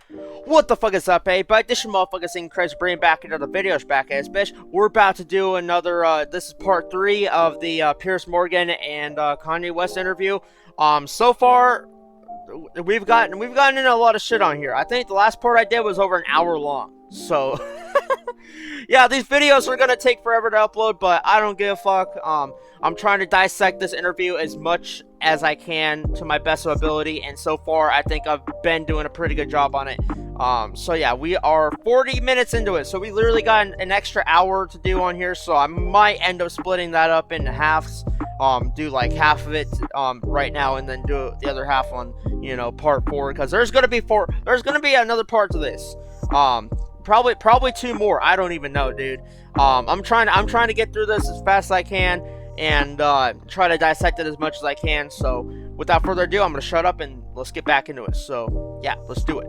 What the fuck is up, everybody? This your motherfucking Ceen Chris bringing back another video back ass bitch. We're about to do another, this is part 3 of the, Piers Morgan and, Kanye West interview. So far, we've gotten into a lot of shit on here. I think the last part I did was over an hour long. So, yeah, these videos are gonna take forever to upload, but I don't give a fuck. I'm trying to dissect this interview as much as I can to my best of ability, and so far, I think I've been doing a pretty good job on it. So yeah, we are 40 minutes into it, so we literally got an extra hour to do on here, so I might end up splitting that up into halves. Do like half of it, right now, and then do the other half on, part 4, because there's gonna be another part to this. Probably 2 more. I don't even know, dude. I'm trying to get through this as fast as I can, and try to dissect it as much as I can. So without further ado, I'm gonna shut up and let's get back into it. So yeah, let's do it.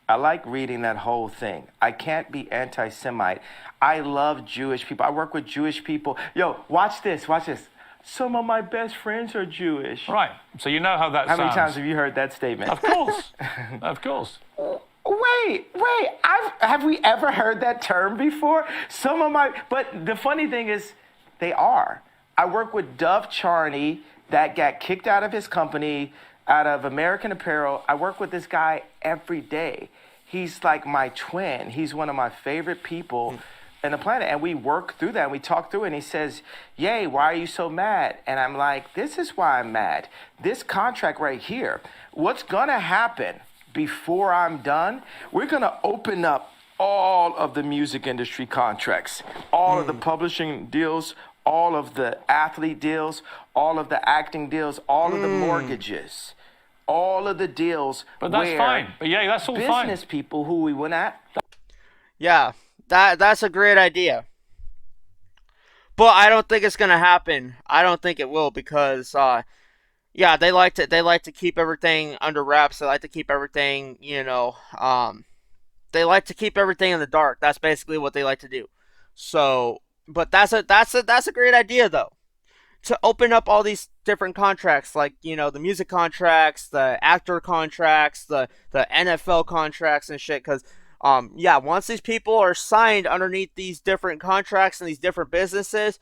I like reading that whole thing. I can't be anti-Semite. I love Jewish people. I work with Jewish people. Yo, watch this. Watch this. Some of my best friends are Jewish. Right. So you know how that sounds. How many times have you heard that statement? Of course. Of course. Wait. Have we ever heard that term before? But the funny thing is, they are. I work with Dove Charney that got kicked out of his company, out of American Apparel. I work with this guy every day. He's like my twin. He's one of my favorite people in the planet. And we work through that and we talk through it. And he says, "Yay, why are you so mad?" And I'm like, this is why I'm mad. This contract right here, what's gonna happen before I'm done, we're gonna open up all of the music industry contracts, all of the publishing deals, all of the athlete deals, all of the acting deals, all of the mortgages, all of the deals. But that's fine. But yeah, that's all fine. Business people who we went at. Yeah, that's a great idea. But I don't think it's gonna happen. I don't think it will, because yeah, they like to keep everything under wraps. They like to keep everything, they like to keep everything in the dark. That's basically what they like to do. So, but that's a great idea though, to open up all these different contracts, like, the music contracts, the actor contracts, the NFL contracts and shit. Because yeah, once these people are signed underneath these different contracts and these different businesses,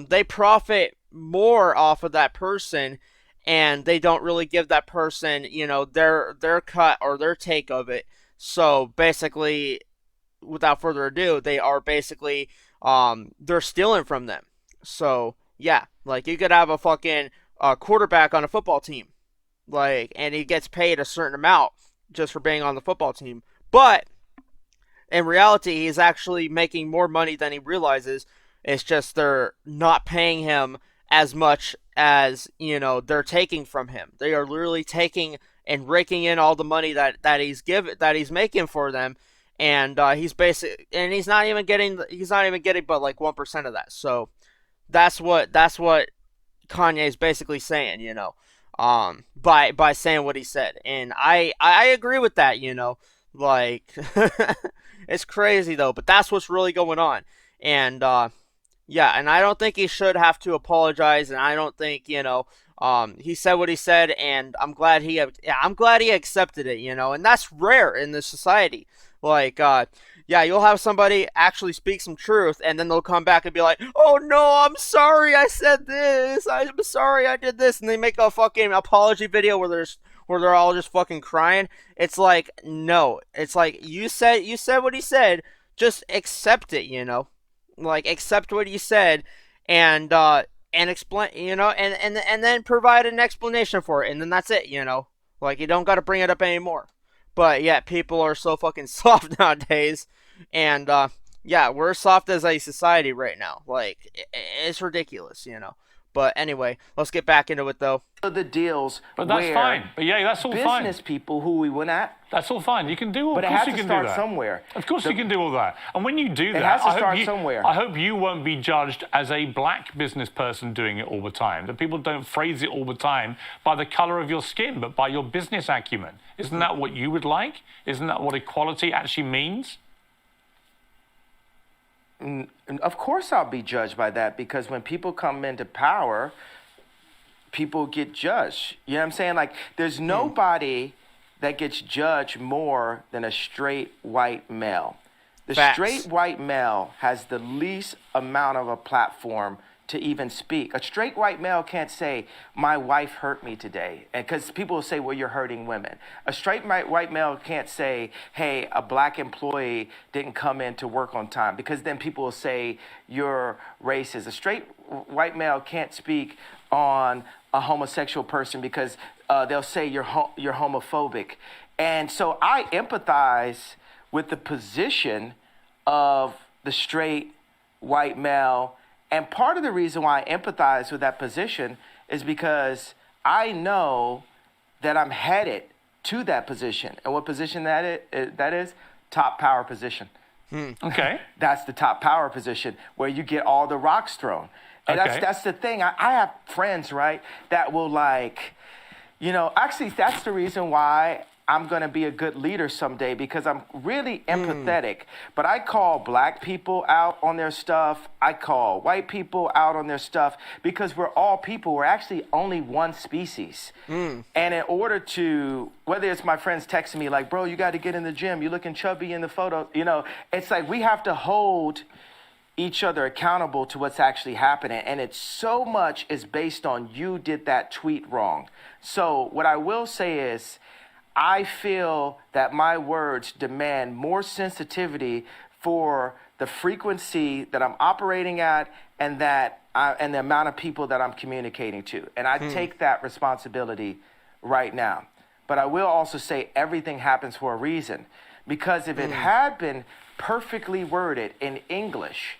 they profit more off of that person, and they don't really give that person, their cut or their take of it. So basically, without further ado, they are basically, they're stealing from them. So yeah, like, you could have a fucking quarterback on a football team, like, and he gets paid a certain amount just for being on the football team, but in reality, he's actually making more money than he realizes. It's just they're not paying him as much as, they're taking from him. They are literally taking and raking in all the money that he's making for them, and he's not even getting but like 1% of that. So that's what Kanye is basically saying, by saying what he said, and I agree with that, like, it's crazy though, but that's what's really going on. And yeah, and I don't think he should have to apologize, and I don't think, he said what he said, and I'm glad he accepted it, and that's rare in this society. Like, yeah, you'll have somebody actually speak some truth, and then they'll come back and be like, "Oh no, I'm sorry, I said this. I'm sorry, I did this," and they make a fucking apology video where they're all just fucking crying. It's like, no, it's like, you said what he said. Just accept it, like, accept what he said, and explain, and then provide an explanation for it, and then that's it, like, you don't got to bring it up anymore. But yeah, people are so fucking soft nowadays, and yeah, we're soft as a society right now. Like, it's ridiculous, But anyway, let's get back into it though. The deals. But that's fine. But yeah, that's all fine. Business people who we went at. That's all fine. You can do all that. But it has to start somewhere. Of course you can do all that. And when you do that, it has to start somewhere. I hope you won't be judged as a black business person doing it all the time. That people don't phrase it all the time by the color of your skin, but by your business acumen. Isn't that what you would like? Isn't that what equality actually means? Of course I'll be judged by that, because when people come into power, people get judged. You know what I'm saying? Like, there's nobody that gets judged more than a straight white male. The Facts. straight white male has the least amount of a platform to even speak. A straight white male can't say, my wife hurt me today. And because people will say, well, you're hurting women. A straight white male can't say, hey, a black employee didn't come in to work on time, because then people will say you're racist. A straight white male can't speak on a homosexual person because they'll say you're homophobic. And so I empathize with the position of the straight white male. And part of the reason why I empathize with that position is because I know that I'm headed to that position. And what position that is? Top power position. Okay. That's the top power position where you get all the rocks thrown. And Okay. that's the thing. I have friends, right, that will actually that's the reason why I'm going to be a good leader someday, because I'm really empathetic. But I call black people out on their stuff. I call white people out on their stuff, because we're all people. We're actually only one species. And in order to, whether it's my friends texting me like, bro, you got to get in the gym. You're looking chubby in the photo. It's like we have to hold each other accountable to what's actually happening. And it's so much is based on you did that tweet wrong. So what I will say is, I feel that my words demand more sensitivity for the frequency that I'm operating at, and and the amount of people that I'm communicating to. And I take that responsibility right now. But I will also say everything happens for a reason, because if it had been perfectly worded in English,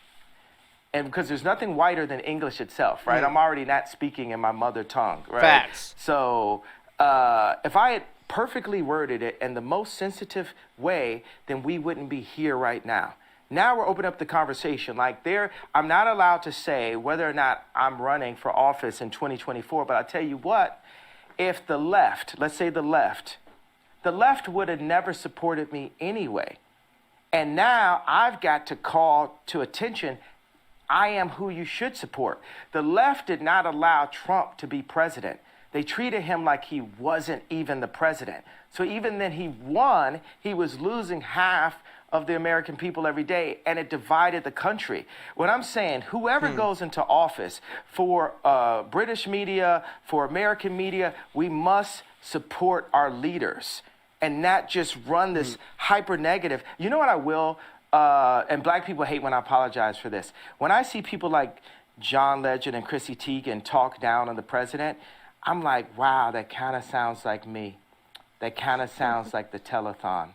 and because there's nothing whiter than English itself, right? I'm already not speaking in my mother tongue, right? Facts. So if I had perfectly worded it in the most sensitive way, then we wouldn't be here right now. Now we're opening up the conversation. I'm not allowed to say whether or not I'm running for office in 2024, but I'll tell you what, if the left, let's say the left would have never supported me anyway. And now I've got to call to attention, I am who you should support. The left did not allow Trump to be president. They treated him like he wasn't even the president. So even then he won, he was losing half of the American people every day, and it divided the country. What I'm saying, whoever goes into office, for British media, for American media, we must support our leaders and not just run this hyper negative. You know what I will? And black people hate when I apologize for this. When I see people like John Legend and Chrissy Teigen talk down on the president, I'm like, wow, that kind of sounds like me. That kind of sounds like the telethon.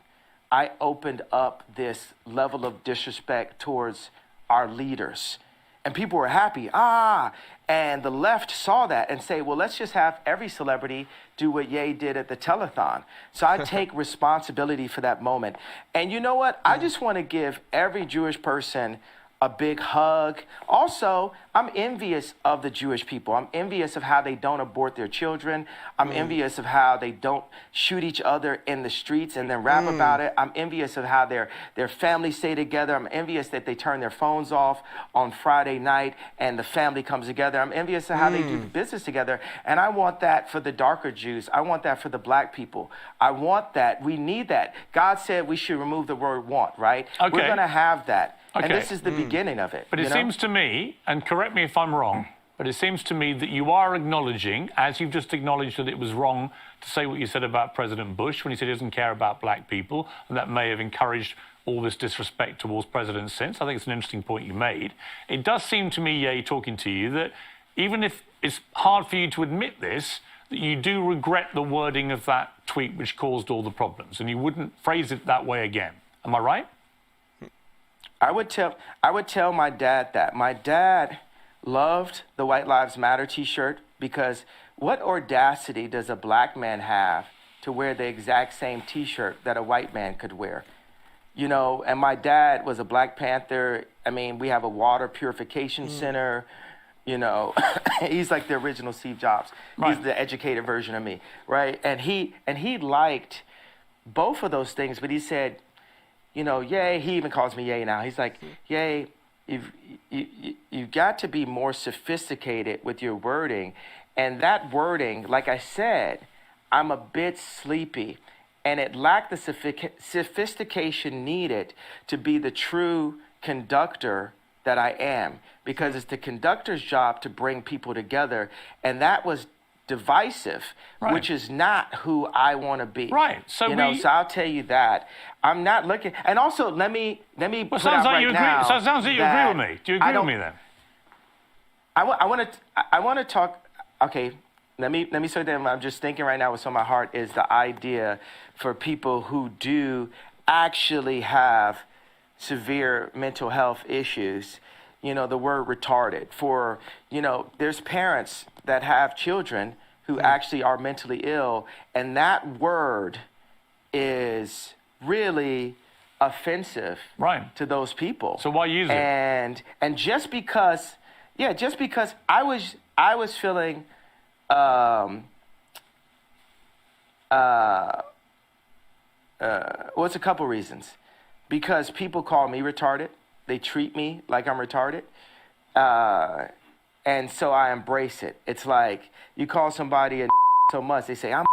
I opened up this level of disrespect towards our leaders. And people were happy. And the left saw that and say, well, let's just have every celebrity do what Ye did at the telethon. So I take responsibility for that moment. And you know what? I just want to give every Jewish person a big hug. Also, I'm envious of the Jewish people. I'm envious of how they don't abort their children. I'm envious of how they don't shoot each other in the streets and then rap about it. I'm envious of how their families stay together. I'm envious that they turn their phones off on Friday night and the family comes together. I'm envious of how they do business together. And I want that for the darker Jews. I want that for the black people. I want that. We need that. God said we should remove the word want, right? Okay. We're going to have that. Okay. And this is the beginning of it. But it seems to me, and correct me if I'm wrong, but it seems to me that you are acknowledging, as you've just acknowledged that it was wrong to say what you said about President Bush when he said he doesn't care about black people, and that may have encouraged all this disrespect towards presidents since. I think it's an interesting point you made. It does seem to me, Ye, talking to you, that even if it's hard for you to admit this, that you do regret the wording of that tweet which caused all the problems, and you wouldn't phrase it that way again. Am I right? I would tell my dad that. My dad loved the White Lives Matter t-shirt, because what audacity does a black man have to wear the exact same t-shirt that a white man could wear? And my dad was a Black Panther. I mean, we have a water purification center. He's like the original Steve Jobs. Right. He's the educated version of me, right? And he liked both of those things, but he said, Ye, he even calls me Ye now. He's like, Ye, you've got to be more sophisticated with your wording. And that wording, like I said, I'm a bit sleepy. and it lacked the sophistication needed to be the true conductor that I am, because it's the conductor's job to bring people together, and that was divisive, which is not who I want to be. Right. So so I'll tell you that I'm not looking. And also, let me put out sounds like right you agree. now. So it sounds like you agree with me. Do you agree with me then? I want to talk. Okay, let me say that I'm just thinking right now. What's on my heart is the idea for people who do actually have severe mental health issues. The word retarded for, there's parents that have children who actually are mentally ill, and that word is really offensive to those people. So why use it? And just because I was feeling it's a couple reasons. Because people call me retarded. They treat me like I'm retarded. And so I embrace it. It's like you call somebody a so much, they say, I'm.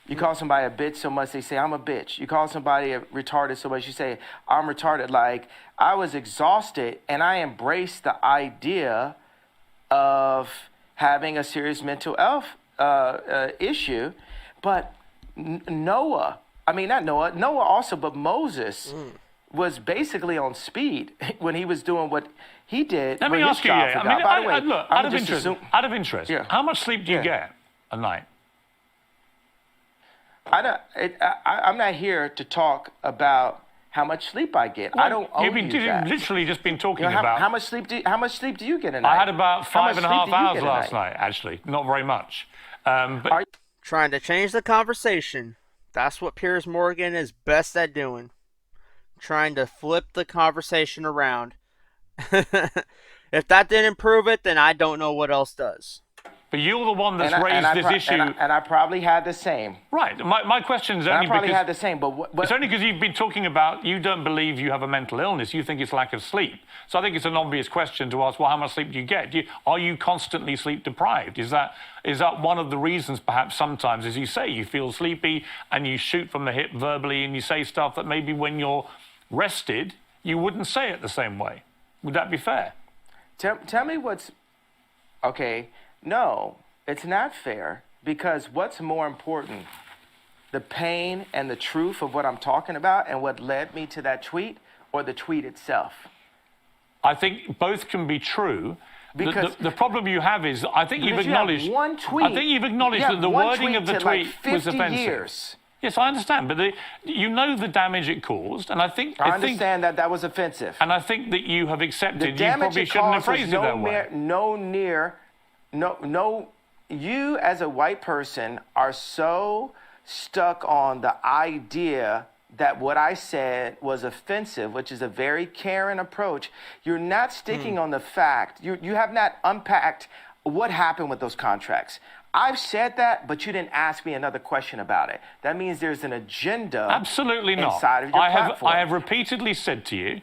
You call somebody a bitch so much, they say, I'm a bitch. You call somebody a retarded so much, you say, I'm retarded. Like, I was exhausted, and I embraced the idea of having a serious mental health issue. But Noah also, but Moses was basically on speed when he was doing what he did. Let me ask you, look, out of interest, Yeah. how much sleep do you get a night? I'm not here to talk about how much sleep I get. Well, I don't owe you You've that. literally just been talking how, about... How much sleep do you get a night? I had about How much 5.5 sleep do you hours get a last night? night, actually. Not very much. But Trying to change the conversation. That's what Piers Morgan is best at doing. Trying to flip the conversation around. If that didn't improve it, then I don't know what else does. But you're the one that's raised this issue. And I probably had the same. Right. My question is only I probably because... had the same, but It's only because you've been talking about you don't believe you have a mental illness. You think it's lack of sleep. So I think it's an obvious question to ask, well, how much sleep do you get? Are you constantly sleep deprived? Is that one of the reasons perhaps sometimes, as you say, you feel sleepy and you shoot from the hip verbally and you say stuff that maybe when you're rested, you wouldn't say it the same way? Would that be fair? Tell me what's... Okay, no, it's not fair, because what's more important, the pain and the truth of what I'm talking about and what led me to that tweet, or the tweet itself? I think both can be true. Because the problem you have is, I think you've because you acknowledged... have one tweet. I think you've acknowledged that the wording of the tweet was offensive. Years. Yes, I understand, but you know the damage it caused, and I think... I understand that was offensive. And I think that you have accepted The you damage probably it shouldn't have caused phrased it that way. You as a white person are so stuck on the idea that what I said was offensive, which is a very caring approach. You're not sticking on the fact. You have not unpacked what happened with those contracts. I've said that, but you didn't ask me another question about it. That means there's an agenda. Absolutely not. Inside of your platform. I have repeatedly said to you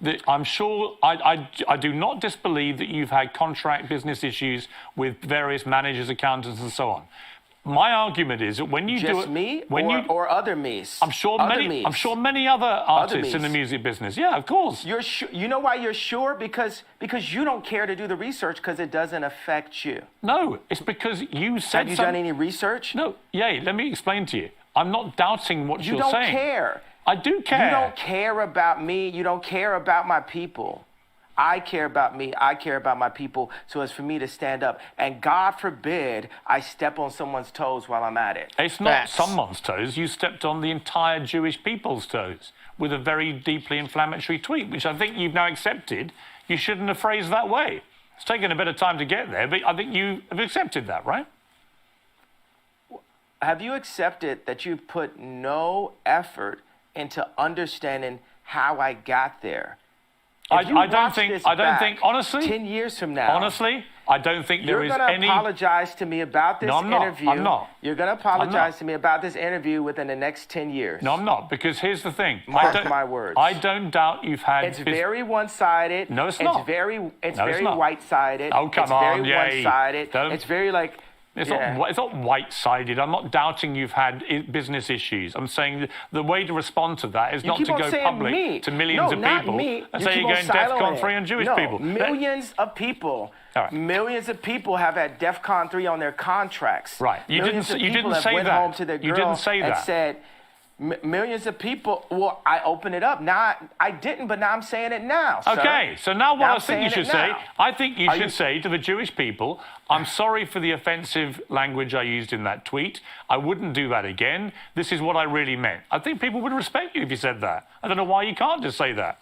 that I'm sure I do not disbelieve that you've had contract business issues with various managers, accountants, and so on. My argument is that when you Just do it, me or other me's. I'm sure many other artists in the music business. Yeah, of course. You're sure, you know why you're sure? Because you don't care to do the research because it doesn't affect you. No, it's because you said. Have you done any research? No. Yeah, let me explain to you. I'm not doubting what you're saying. You don't care. I do care. You don't care about me. You don't care about my people. I care about me. I care about my people. So it's for me to stand up. And God forbid I step on someone's toes while I'm at it. It's not someone's toes. You stepped on the entire Jewish people's toes with a very deeply inflammatory tweet, which I think you've now accepted. You shouldn't have phrased that way. It's taken a bit of time to get there, but I think you have accepted that, right? Have you accepted that you've put no effort into understanding how I got there? I don't think, honestly, 10 years from now. Honestly, I don't think there is any... You're going to apologize to me about this interview. I'm not. You're going to apologize to me about this interview within the next 10 years. No, I'm not, because here's the thing. Mark my words. I don't doubt you've had... It's very one-sided. No, it's not. It's very white-sided. Oh, come on, It's very one-sided. It's very like... It's Yeah. not. It's not white-sided. I'm not doubting you've had business issues. I'm saying the way to respond to that is not keep to on go saying public me. to millions No, of not people me. and You say keep you're on going DEFCON siloing 3 it. on Jewish No, people. millions of people. All right. Millions of people have had DEFCON 3 on their contracts. Right. You Millions didn't. of You people didn't have say went that. home to their You girl didn't say and that. said, millions of people. Well, I opened it up. Now I didn't, but now I'm saying it now. Okay, sir. so now what Now I I'm think you saying should it say, now. I think you Are should you- say to the Jewish people, I'm sorry for the offensive language I used in that tweet. I wouldn't do that again. This is what I really meant. I think people would respect you if you said that. I don't know why you can't just say that.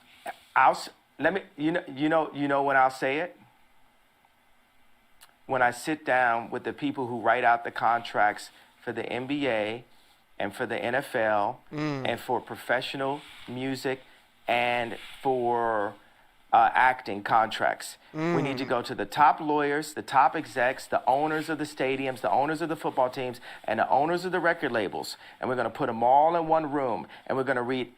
Let me. You know when I'll say it. When I sit down with the people who write out the contracts for the NBA and for the NFL and for professional music and for acting contracts. We need to go to the top lawyers, the top execs, the owners of the stadiums, the owners of the football teams, and the owners of the record labels. And we're going to put them all in one room. And we're going to read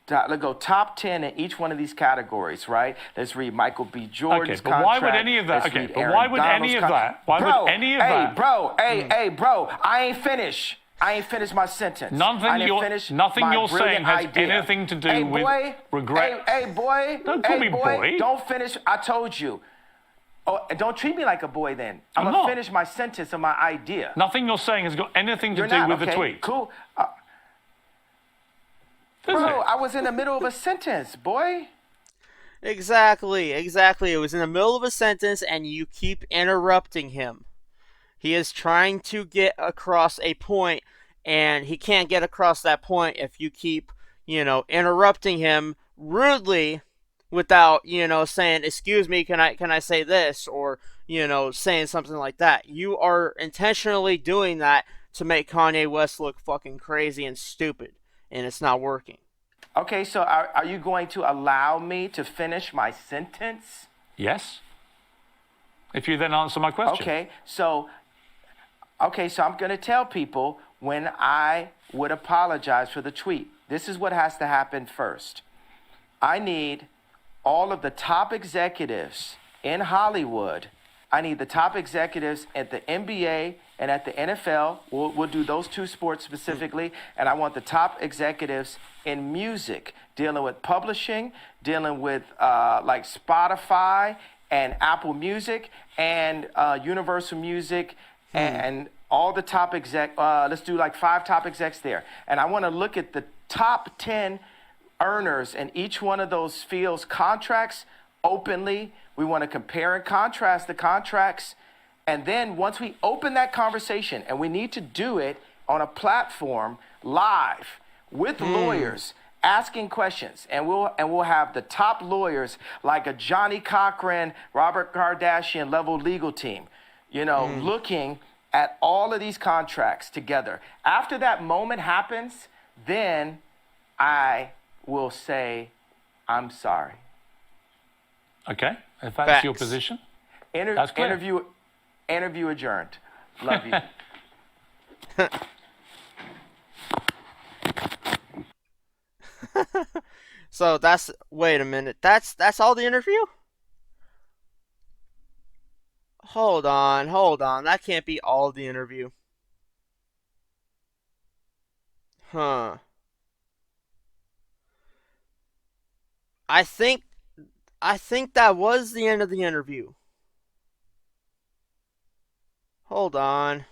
let's go top 10 in each one of these categories, right? Let's read Michael B. Jordan's Okay, but why would contract. any of that- Let's okay, read but Aaron why would Donald's any of that- why would Bro, any of hey, that- Bro, hey, bro, I ain't finished. I ain't finished my sentence. Nothing I didn't you're- finish nothing my you're saying brilliant has idea. anything to do Hey, with boy, regret. Hey, boy. Don't call hey, me boy. Don't finish. I told you. Oh, don't treat me like a boy then. I'm I'm going not. to finish my sentence of my idea. Nothing you're saying has got anything to You're do not, with okay, the tweet. Cool. Does Bro, it? I was in the middle of a sentence, boy. Exactly. It was in the middle of a sentence, and you keep interrupting him. He is trying to get across a point, and he can't get across that point if you keep, interrupting him rudely without, saying, "Excuse me, can I say this?" or, saying something like that. You are intentionally doing that to make Kanye West look fucking crazy and stupid, and it's not working. Okay, so are you going to allow me to finish my sentence? Yes. If you then answer my question. Okay, so I'm going to tell people when I would apologize for the tweet. This is what has to happen first. I need all of the top executives in Hollywood. I need the top executives at the NBA and at the NFL. We'll do those two sports specifically. And I want the top executives in music, dealing with publishing, dealing with like Spotify and Apple Music and Universal Music and all the top let's do like 5 top execs there. And I want to look at the top 10 earners in each one of those fields' contracts openly. We want to compare and contrast the contracts. And then once we open that conversation, and we need to do it on a platform live with lawyers asking questions, and we'll have the top lawyers like a Johnny Cochran, Robert Kardashian level legal team, looking at all of these contracts together. After that moment happens, then I will say, I'm sorry. Okay. If that's your Facts. position. That's clear. Interview adjourned. Love you. So wait a minute. That's all the interview? Hold on. That can't be all the interview. Huh. I think that was the end of the interview. Hold on.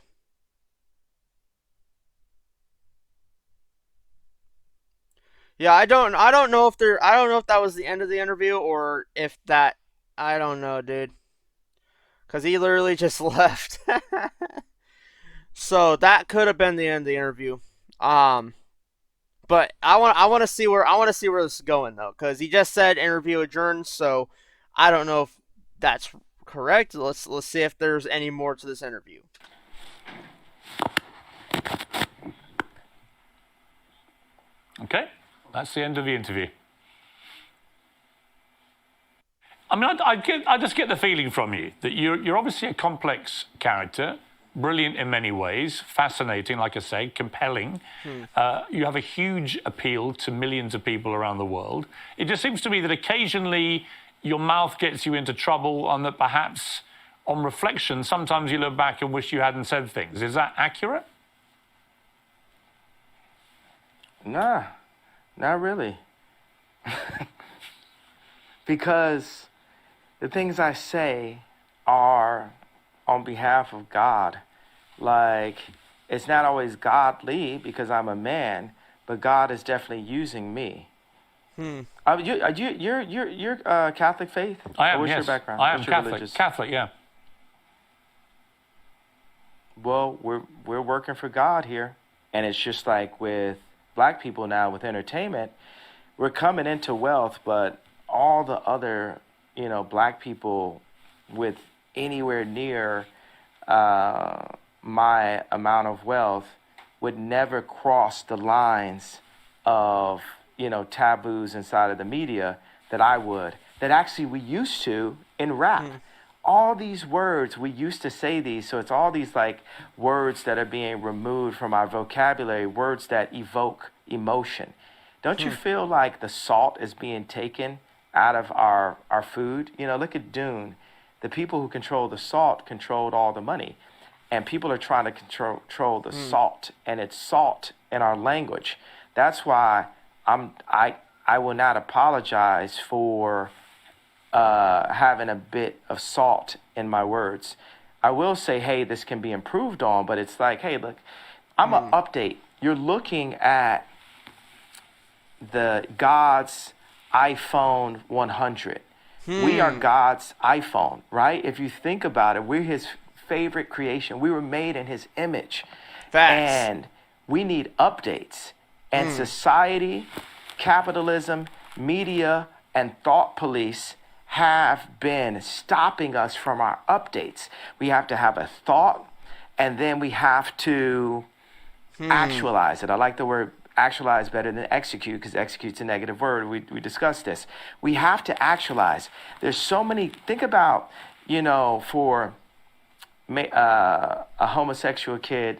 Yeah, I don't know if that was the end of the interview or if that, I don't know, dude. Cuz he literally just left. So that could have been the end of the interview. But I want to see where this is going though, cuz he just said interview adjourned, so I don't know if that's correct. Let's see if there's any more to this interview. Okay. That's the end of the interview. I mean, I just get the feeling from you that you're obviously a complex character, brilliant in many ways, fascinating, like I say, compelling. You have a huge appeal to millions of people around the world. It just seems to me that occasionally your mouth gets you into trouble and that perhaps on reflection, sometimes you look back and wish you hadn't said things. Is that accurate? Nah, not really. Because the things I say are on behalf of God. Like, it's not always godly because I'm a man, but God is definitely using me. You're Catholic faith? I am, What's yes. your background? I am What's your Catholic. religious? Catholic, yeah. Well, we're working for God here. And it's just like with black people now with entertainment, we're coming into wealth, but all the other, black people with anywhere near my amount of wealth would never cross the lines of, taboos inside of the media that I would, that actually we used to in rap. All these words, we used to say these, so it's all these like words that are being removed from our vocabulary, words that evoke emotion. Don't you feel like the salt is being taken out of our food? Look at Dune. The people who control the salt controlled all the money. And people are trying to control the salt, and it's salt in our language. That's why I will not apologize for having a bit of salt in my words. I will say, hey, this can be improved on, but it's like, hey, look, I'm an update. You're looking at the God's iPhone 100. We are God's iPhone, right? If you think about it, we're his favorite creation. We were made in his image. Facts. And we need updates. And society, capitalism, media, and thought police have been stopping us from our updates. We have to have a thought, and then we have to actualize it. I like the word actualize better than execute, because execute's a negative word. We discussed this. We have to actualize. There's so many, think about, for a homosexual kid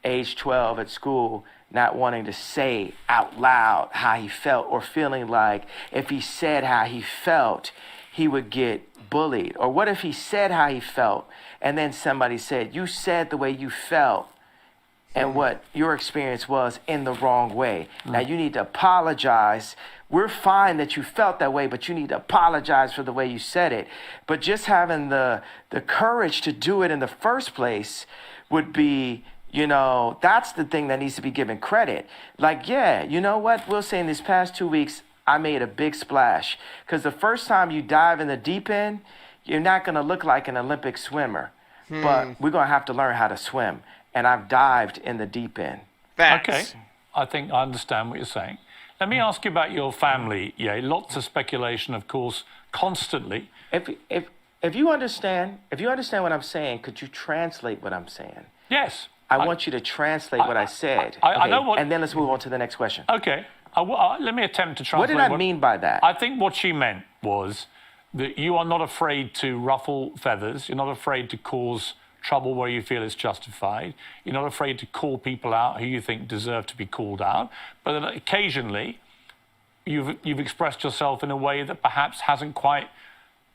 age 12 at school not wanting to say out loud how he felt, or feeling like if he said how he felt, he would get bullied. Or what if he said how he felt and then somebody said, you said the way you felt and what your experience was in the wrong way. Now you need to apologize. We're fine that you felt that way, but you need to apologize for the way you said it. But just having the courage to do it in the first place would be, that's the thing that needs to be given credit. Like, yeah, you know what? We'll say in these past 2 weeks, I made a big splash. Because the first time you dive in the deep end, you're not going to look like an Olympic swimmer. But we're going to have to learn how to swim. And I've dived in the deep end. Facts. Okay. I think I understand what you're saying. Let me ask you about your family. Yeah, lots of speculation, of course, constantly. If you understand what I'm saying, could you translate what I'm saying? Yes. I want you to translate what I said. I know what... And then let's move on to the next question. Okay. Let me attempt to translate. What did I mean by that? I think what she meant was that you are not afraid to ruffle feathers. You're not afraid to cause trouble where you feel it's justified. You're not afraid to call people out who you think deserve to be called out. But then occasionally, you've expressed yourself in a way that perhaps hasn't quite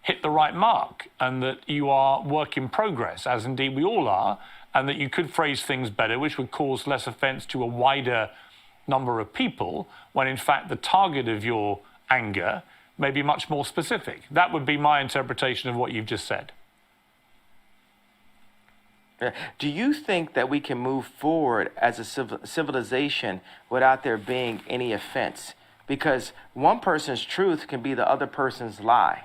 hit the right mark, and that you are work in progress, as indeed we all are, and that you could phrase things better, which would cause less offense to a wider number of people, when in fact the target of your anger may be much more specific. That would be my interpretation of what you've just said. Do you think that we can move forward as a civilization without there being any offense? Because one person's truth can be the other person's lie.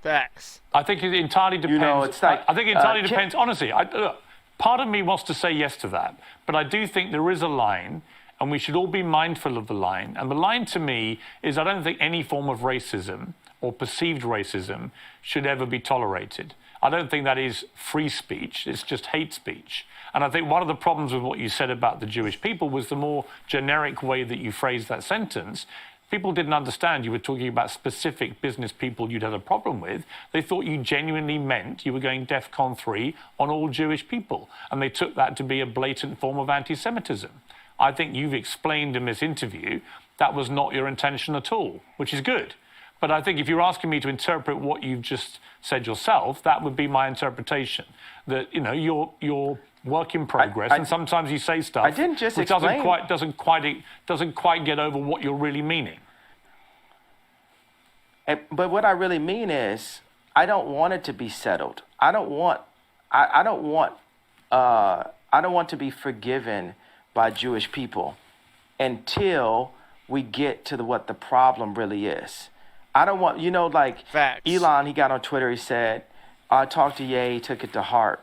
Facts. I think it entirely depends. It's like, I think it entirely depends. Honestly, look, part of me wants to say yes to that, but I do think there is a line, and we should all be mindful of the line. And the line to me is, I don't think any form of racism or perceived racism should ever be tolerated. I don't think that is free speech. It's just hate speech. And I think one of the problems with what you said about the Jewish people was the more generic way that you phrased that sentence. People didn't understand you were talking about specific business people you'd had a problem with. They thought you genuinely meant you were going DEFCON 3 on all Jewish people. And they took that to be a blatant form of anti-Semitism. I think you've explained in this interview that was not your intention at all, which is good. But I think if you're asking me to interpret what you've just said yourself, that would be my interpretation. That you're work in progress, and sometimes you say stuff I didn't just which doesn't quite get over what you're really meaning. But what I really mean is, I don't want it to be settled. I don't want to be forgiven by Jewish people until we get to what the problem really is. I don't want, Facts. Elon, he got on Twitter, he said, I talked to Ye, he took it to heart.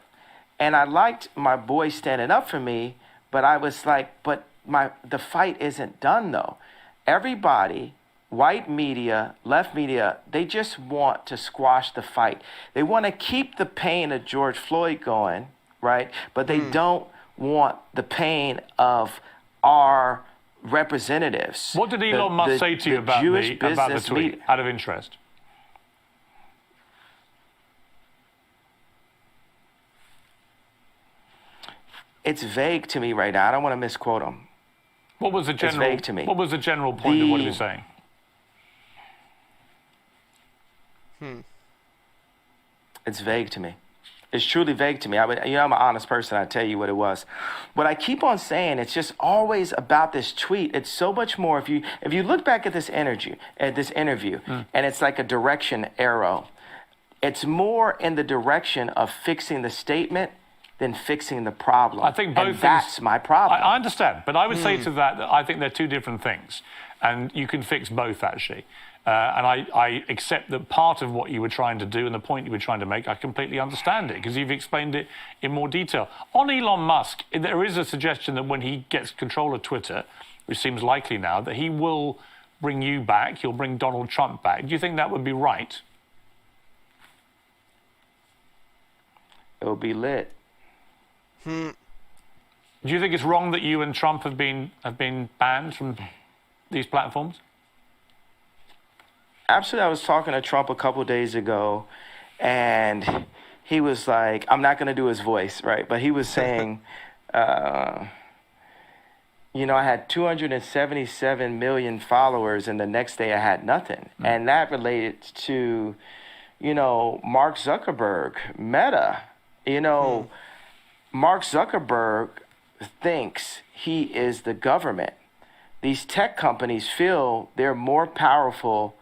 And I liked my boy standing up for me, but I was like, the fight isn't done though. Everybody, white media, left media, they just want to squash the fight. They want to keep the pain of George Floyd going, right? But they don't want the pain of our representatives. What did Elon Musk say to you about the tweet, out of interest? It's vague to me right now. I don't want to misquote him. What was the general? It's vague to me. What was the general point of what he was saying? It's vague to me. It's truly vague to me. I'm an honest person. I tell you what it was. What I keep on saying, it's just always about this tweet. It's so much more. If you look back at this interview, and it's like a direction arrow, it's more in the direction of fixing the statement than fixing the problem. I think both. That's my problem. I understand, but I would say to that I think they're two different things, and you can fix both actually. And I accept that part of what you were trying to do and the point you were trying to make, I completely understand it because you've explained it in more detail. On Elon Musk, there is a suggestion that when he gets control of Twitter, which seems likely now, that he will bring you back, he'll bring Donald Trump back. Do you think that would be right? It'll be lit. Do you think it's wrong that you and Trump have been banned from these platforms? Absolutely. I was talking to Trump a couple of days ago, and he was like, I'm not going to do his voice, right? But he was saying, I had 277 million followers, and the next day I had nothing. And that related to, Mark Zuckerberg, Meta. Mark Zuckerberg thinks he is the government. These tech companies feel they're more powerful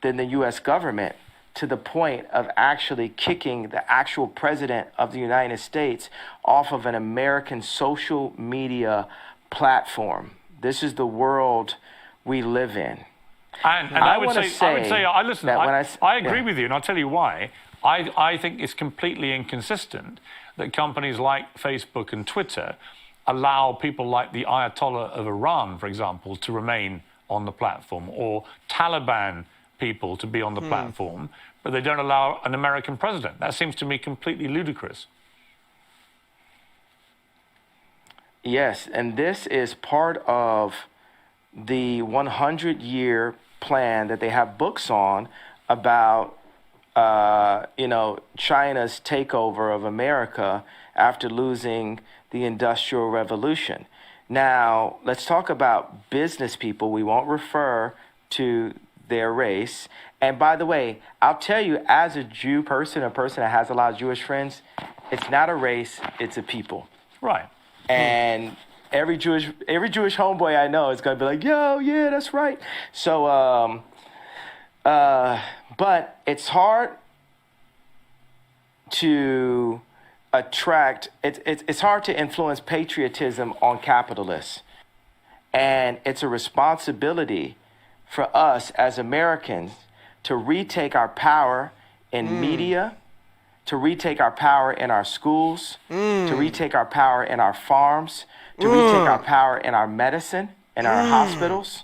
than the U.S. government, to the point of actually kicking the actual president of the United States off of an American social media platform. This is the world we live in. And I would say, listen, I agree with you, and I'll tell you why. I think it's completely inconsistent that companies like Facebook and Twitter allow people like the Ayatollah of Iran, for example, to remain on the platform, or Taliban people to be on the platform, but they don't allow an American president. That seems to me completely ludicrous. Yes, and this is part of the 100-year plan that they have books on about, China's takeover of America after losing the Industrial Revolution. Now, let's talk about business people. We won't refer to their race. And by the way, I'll tell you, as a Jew person, a person that has a lot of Jewish friends, it's not a race, it's a people. Right. And every Jewish homeboy I know is going to be like, yo, yeah, that's right. So, but it's hard to attract, it's hard to influence patriotism on capitalists. And it's a responsibility for us as Americans to retake our power in media, to retake our power in our schools, to retake our power in our farms, to retake our power in our medicine, in our hospitals,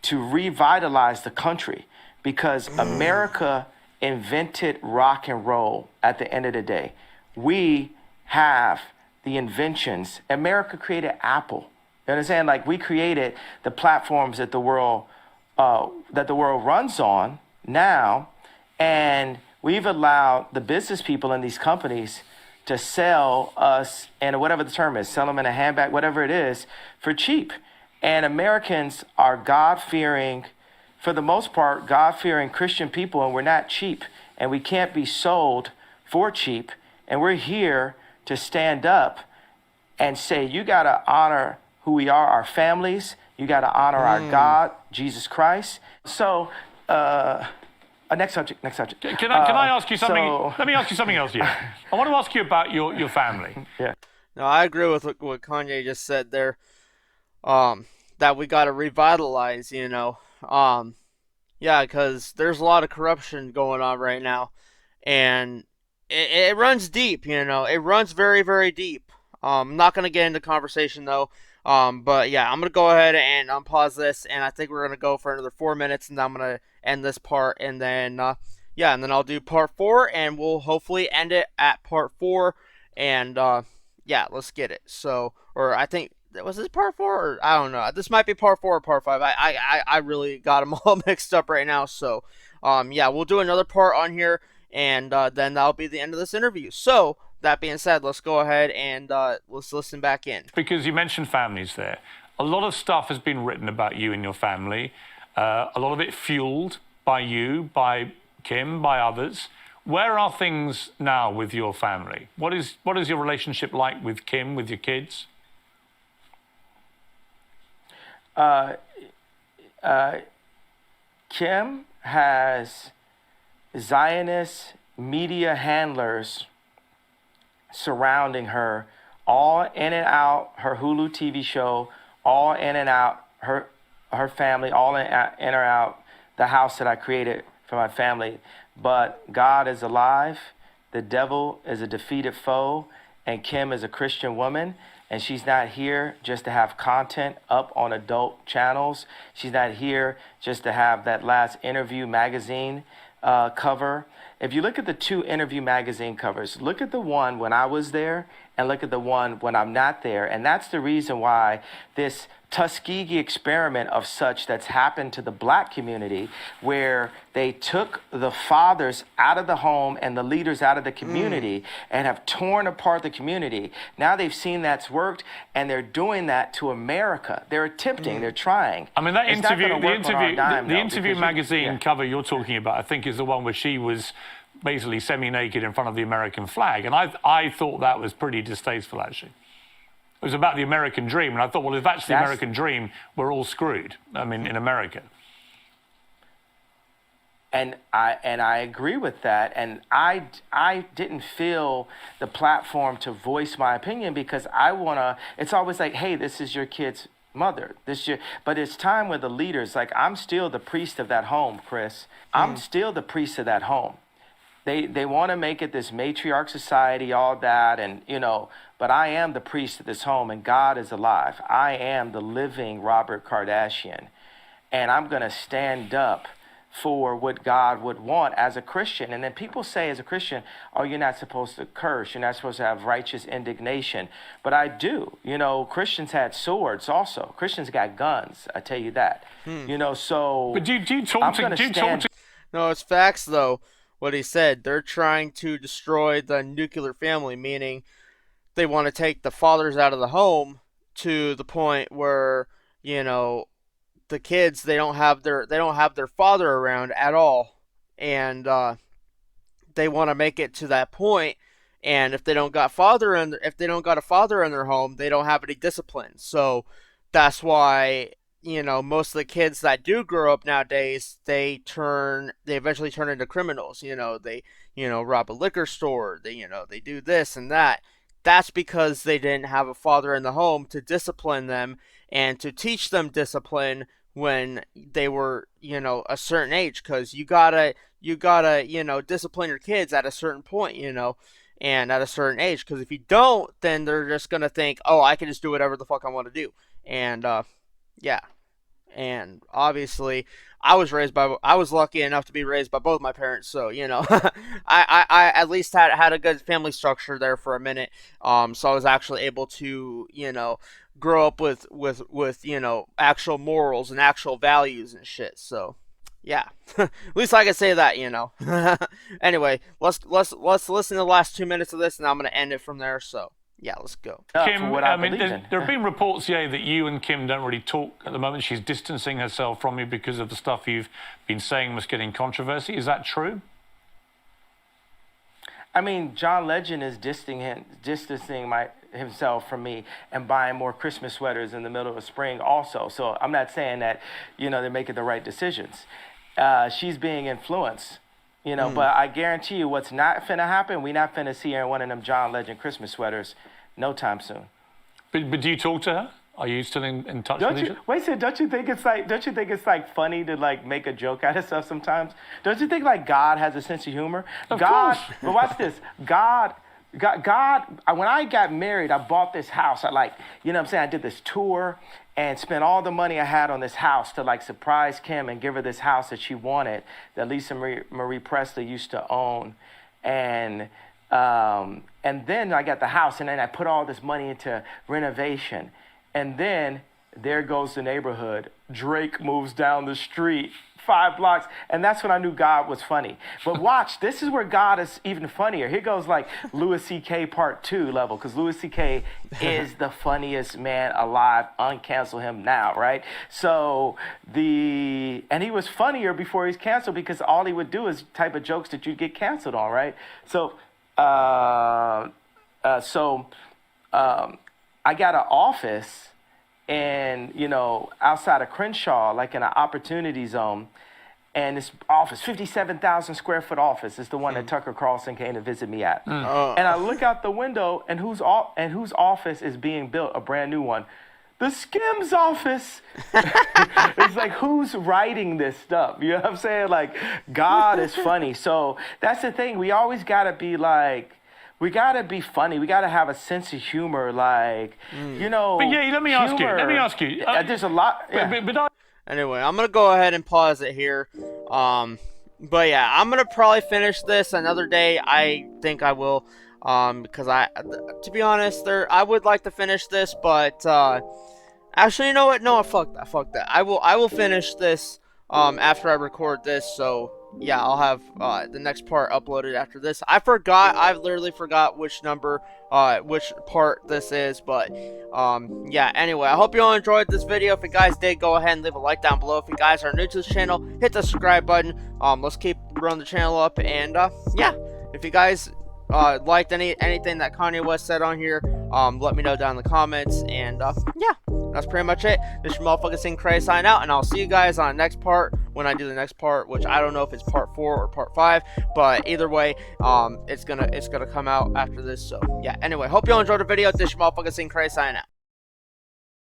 to revitalize the country. Because America invented rock and roll at the end of the day. We have the inventions. America created Apple. You understand? Like, we created the platforms that the world runs on now, and we've allowed the business people in these companies to sell us, and whatever the term is, sell them in a handbag, whatever it is, for cheap. And Americans are God-fearing, for the most part, God-fearing Christian people, and we're not cheap, and we can't be sold for cheap. And we're here to stand up and say, you got to honor who we are, our families. You got to honor our God, Jesus Christ. So, next subject. Can I ask you something? So, Let me ask you something else here. I want to ask you about your family. yeah. No, I agree with what Kanye just said there. That we got to revitalize, yeah, because there's a lot of corruption going on right now, and it runs deep, It runs very, very deep. I'm not gonna get into conversation though. But yeah, I'm gonna go ahead and unpause this, and I think we're gonna go for another 4 minutes, and then I'm gonna end this part, and then yeah, and then I'll do part 4, and we'll hopefully end it at part 4, and yeah, let's get it. So, or I think was this part 4, or I don't know. This might be part 4 or part 5. I really got them all mixed up right now. So, yeah, we'll do another part on here, and then that'll be the end of this interview. So, that being said, let's go ahead and let's listen back in. Because you mentioned families there. A lot of stuff has been written about you and your family. A lot of it fueled by you, by Kim, by others. Where are things now with your family? What is your relationship like with Kim, with your kids? Kim has Zionist media handlers surrounding her, all in and out her Hulu TV show, all in and out her family, all in or out the house that I created for my family. But God is alive, the devil is a defeated foe, and Kim is a Christian woman, and she's not here just to have content up on adult channels. She's not here just to have that last Interview magazine cover. If you look at the 2 Interview magazine covers, look at the one when I was there and look at the one when I'm not there. And that's the reason why this Tuskegee experiment of such that's happened to the black community, where they took the fathers out of the home and the leaders out of the community and have torn apart the community. Now they've seen that's worked, and they're doing that to America. They're attempting, they're trying. I mean, that It's not interview, gonna the work on our interview, dime, the though, interview because magazine cover you're talking about, I think, is the one where she was basically semi-naked in front of the American flag. And I thought that was pretty distasteful, actually. It was about the American dream. And I thought, well, if that's the American dream, we're all screwed. I mean, in America. And I agree with that. And I didn't feel the platform to voice my opinion, because I want to, it's always like, hey, this is your kid's mother. But it's time where the leaders, like, I'm still the priest of that home, Chris. I'm still the priest of that home. They want to make it this matriarch society, all that, and, but I am the priest of this home, and God is alive. I am the living Robert Kardashian, and I'm going to stand up for what God would want as a Christian. And then people say as a Christian, oh, you're not supposed to curse. You're not supposed to have righteous indignation. But I do. Christians had swords also. Christians got guns. I tell you that. So. But do you talk to? No, it's facts though. What he said, they're trying to destroy the nuclear family, meaning they want to take the fathers out of the home to the point where, the kids, they don't have their father around at all, and they want to make it to that point. And if they don't got a father in their home, they don't have any discipline. So that's why, most of the kids that do grow up nowadays, they eventually turn into criminals. They rob a liquor store. They do this and that. That's because they didn't have a father in the home to discipline them and to teach them discipline when they were, a certain age. Because you gotta, discipline your kids at a certain point, and at a certain age. Because if you don't, then they're just gonna think, oh, I can just do whatever the fuck I want to do. And yeah, and obviously I was lucky enough to be raised by both my parents, so I at least had a good family structure there for a minute. So I was actually able to grow up with actual morals and actual values and shit. So yeah, at least I can say that. Anyway, let's listen to the last 2 minutes of this, and I'm gonna end it from there. So Yeah, let's go. Kim, for what I mean, believe in. there have been reports, yeah, that you and Kim don't really talk at the moment. She's distancing herself from you because of the stuff you've been saying was getting controversy. Is that true? I mean, John Legend is distancing himself from me and buying more Christmas sweaters in the middle of spring also. So I'm not saying that, they're making the right decisions. She's being influenced, but I guarantee you what's not finna happen, we not finna see her in one of them John Legend Christmas sweaters no time soon. But do you talk to her? Are you still in touch with each other? Wait a second, don't you think it's like funny to like make a joke out of stuff sometimes? Don't you think like God has a sense of humor? Of God, course. but watch this. God, when I got married, I bought this house. I did this tour and spent all the money I had on this house to like surprise Kim and give her this house that she wanted, that Lisa Marie Presley used to own. And then I got the house, and then I put all this money into renovation. And then there goes the neighborhood. Drake moves down the street 5 blocks. And that's when I knew God was funny. But watch, this is where God is even funnier. Here goes like Louis C.K. part 2 level, because Louis C.K. is the funniest man alive. Uncancel him now, right? So and he was funnier before he's canceled, because all he would do is type of jokes that you'd get canceled on, right? So, I got an office and, outside of Crenshaw, like in an opportunity zone. And this office, 57,000 square foot office, is the one that Tucker Carlson came to visit me at. And I look out the window, and whose office is being built, a brand new one? The Skims office. It's like, who's writing this stuff? You know what I'm saying? Like, God is funny. So that's the thing. We always got to be like, we got to be funny. We got to have a sense of humor, like, But yeah, let me ask you. There's a lot. Yeah. Anyway, I'm gonna go ahead and pause it here. But yeah, I'm gonna probably finish this another day. I think I will. Because to be honest, I would like to finish this, but actually, you know what? No, fuck that. I will finish this after I record this. So yeah, I'll have the next part uploaded after this. I literally forgot which part this is, but yeah, anyway, I hope you all enjoyed this video. If you guys did, go ahead and leave a like down below. If you guys are new to this channel, hit the subscribe button. Let's keep running the channel up, and yeah, if you guys liked anything that Kanye West said on here, let me know down in the comments, and yeah, that's pretty much it. This is your motherfucking Ceen Cray sign out, and I'll see you guys on the next part when I do the next part, which I don't know if it's part 4 or part 5, but either way, it's gonna come out after this. So yeah, anyway, hope you all enjoyed the video. This is your motherfucking Ceen Cray sign out.